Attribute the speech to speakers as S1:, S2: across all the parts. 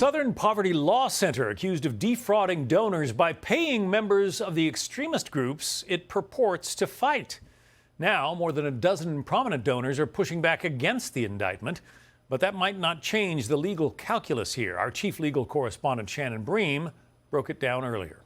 S1: Southern Poverty Law Center accused of defrauding donors by paying members of the extremist groups it purports to fight. Now, more than a dozen prominent donors are pushing back against the indictment, but that might not change the legal calculus here. Our chief legal correspondent, Shannon Bream, broke it down earlier.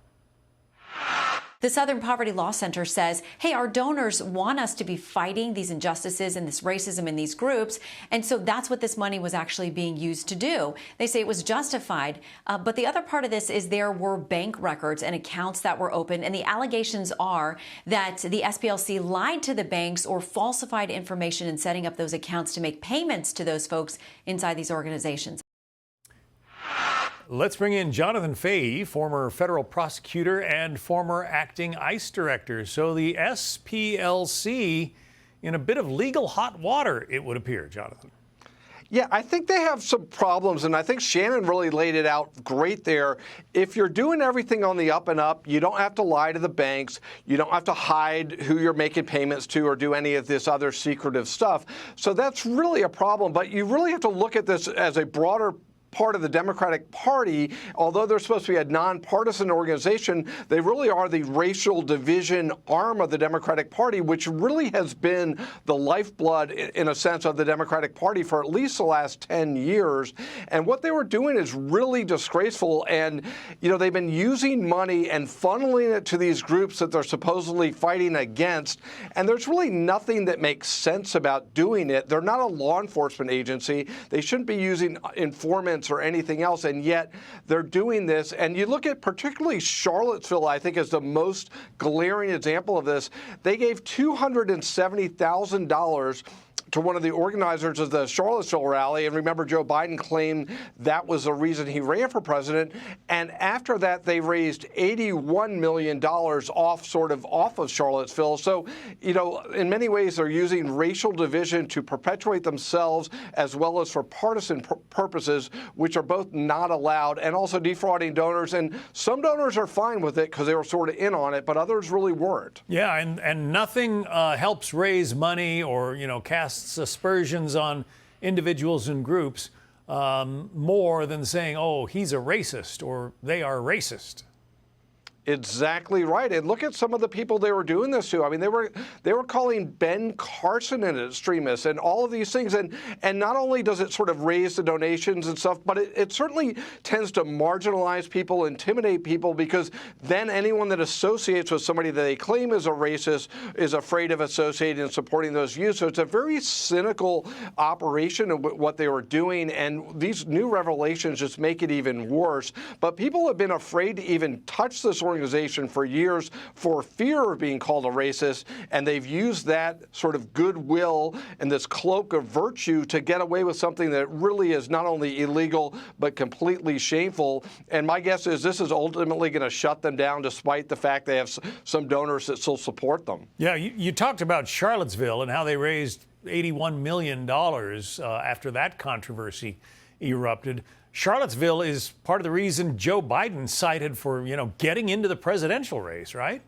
S2: The Southern Poverty Law Center says, hey, our donors want us to be fighting these injustices and this racism in these groups, and so that's what this money was actually being used to do. They say it was justified, but the other part of this is there were bank records and accounts that were open, and the allegations are that the SPLC lied to the banks or falsified information in setting up those accounts to make payments to those folks inside these organizations.
S1: Let's bring in Jonathan Fahey, former federal prosecutor and former acting ICE director. So the SPLC in a bit of legal hot water, it would appear, Jonathan.
S3: Yeah, I think they have some problems, and I think Shannon really laid it out great there. If you're doing everything on the up and up, you don't have to lie to the banks. You don't have to hide who you're making payments to or do any of this other secretive stuff. So that's really a problem, but you really have to look at this as a broader part of the Democratic Party. Although they're supposed to be a nonpartisan organization, they really are the racial division arm of the Democratic Party, which really has been the lifeblood, in a sense, of the Democratic Party for at least the last 10 years. And what they were doing is really disgraceful. And, you know, they've been using money and funneling it to these groups that they're supposedly fighting against. And there's really nothing that makes sense about doing it. They're not a law enforcement agency. They shouldn't be using informants or anything else, and yet they're doing this. And you look at particularly Charlottesville, I think, is the most glaring example of this. They gave $270,000 to one of the organizers of the Charlottesville rally. And remember, Joe Biden claimed that was the reason he ran for president. And after that, they raised $81 million off of Charlottesville. So, you know, in many ways, they're using racial division to perpetuate themselves as well as for partisan purposes, which are both not allowed, and also defrauding donors. And some donors are fine with it because they were sort of in on it, but others really weren't.
S1: Yeah, and nothing helps raise money or, you know, cast aspersions on individuals and groups more than saying, oh, he's a racist or they are racist.
S3: Exactly right. And look at some of the people they were doing this to. I mean, they were calling Ben Carson an extremist and all of these things. And not only does it sort of raise the donations and stuff, but it certainly tends to marginalize people, intimidate people, because then anyone that associates with somebody that they claim is a racist is afraid of associating and supporting those views. So it's a very cynical operation of what they were doing. And these new revelations just make it even worse. But people have been afraid to even touch this organization for years for fear of being called a racist, and they've used that sort of goodwill and this cloak of virtue to get away with something that really is not only illegal but completely shameful. And my guess is this is ultimately going to shut them down, despite the fact they have some donors that still support them.
S1: Yeah, you talked about Charlottesville and how they raised $81 million after that controversy erupted. Charlottesville is part of the reason Joe Biden cited for, you know, getting into the presidential race, right?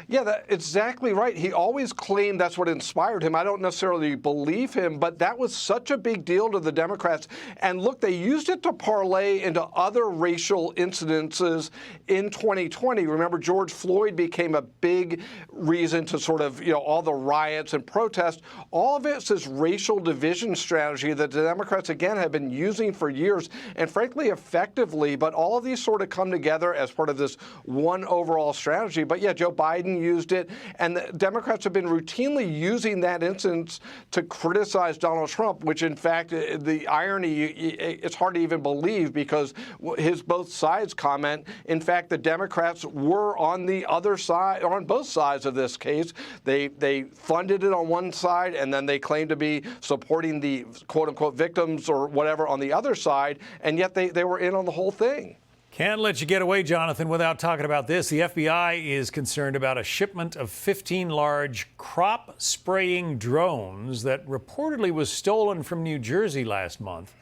S3: Yeah, that's exactly right. He always claimed that's what inspired him. I don't necessarily believe him, but that was such a big deal to the Democrats. And look, they used it to parlay into other racial incidences in 2020. Remember, George Floyd became a big reason to sort of, you know, all the riots and protests. All of it's this racial division strategy that the Democrats, again, have been using for years, and frankly, effectively. But all of these sort of come together as part of this one overall strategy. But yeah, Joe Biden used it, and the Democrats have been routinely using that instance to criticize Donald Trump, which in fact, the irony, it's hard to even believe, because his both sides comment, in fact, the Democrats were on the other side, on both sides of this case. They funded it on one side, and then they claimed to be supporting the quote-unquote victims or whatever on the other side, and yet they were in on the whole thing.
S1: Can't let you get away, Jonathan, without talking about this. The FBI is concerned about a shipment of 15 large crop spraying drones that reportedly was stolen from New Jersey last month.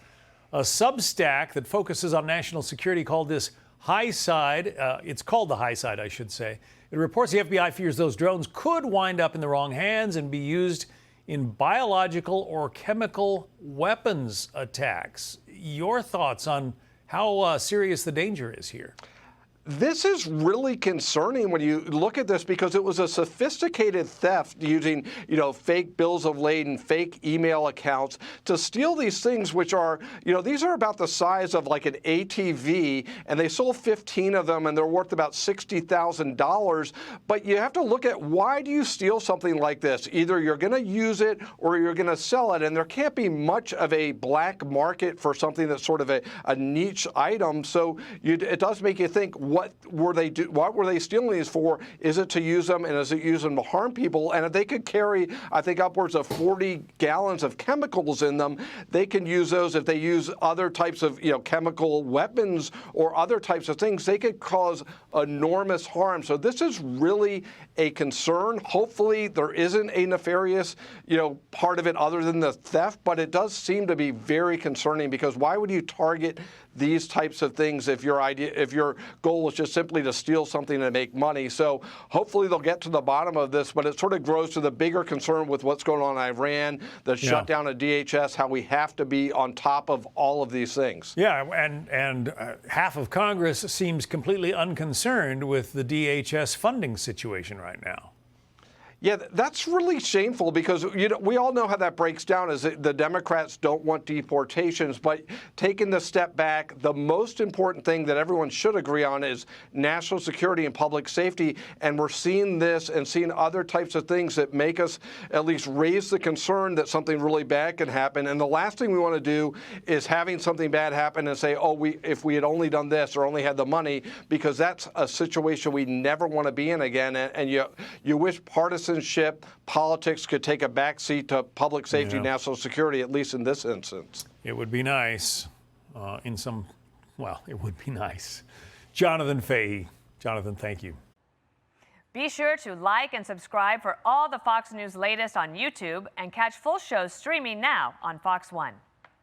S1: A Substack that focuses on national security called this High Side. It's called the High Side, I should say. It reports the FBI fears those drones could wind up in the wrong hands and be used in biological or chemical weapons attacks. Your thoughts on how serious the danger is here.
S3: This is really concerning when you look at this because it was a sophisticated theft using, fake bills of lading, fake email accounts to steal these things, which are, these are about the size of like an ATV, and they sold 15 of them, and they're worth about $60,000. But you have to look at, why do you steal something like this? Either you're going to use it or you're going to sell it, and there can't be much of a black market for something that's sort of a niche item. So it does make you think, what were they stealing these for? Is it to use them, and is it used them to harm people? And if they could carry, I think, upwards of 40 gallons of chemicals in them, they can use those. If they use other types of chemical weapons or other types of things, they could cause enormous harm. So this is really a concern. Hopefully there isn't a nefarious part of it other than the theft, but it does seem to be very concerning, because why would you target these types of things if your goal is just simply to steal something and make money? So hopefully they'll get to the bottom of this, but it sort of grows to the bigger concern with what's going on in Iran, the shutdown of DHS, how we have to be on top of all of these things.
S1: Yeah, and half of Congress seems completely unconcerned with the DHS funding situation right now.
S3: Yeah, that's really shameful, because we all know how that breaks down, is that the Democrats don't want deportations. But taking the step back, the most important thing that everyone should agree on is national security and public safety. And we're seeing this and seeing other types of things that make us at least raise the concern that something really bad can happen. And the last thing we want to do is having something bad happen and say, oh, if we had only done this or only had the money, because that's a situation we never want to be in again. And you wish partisanship, politics could take a backseat to public safety, national security, at least in this instance.
S1: It would be nice it would be nice. Jonathan Fahey. Jonathan, thank you.
S4: Be sure to like and subscribe for all the Fox News latest on YouTube, and catch full shows streaming now on Fox One.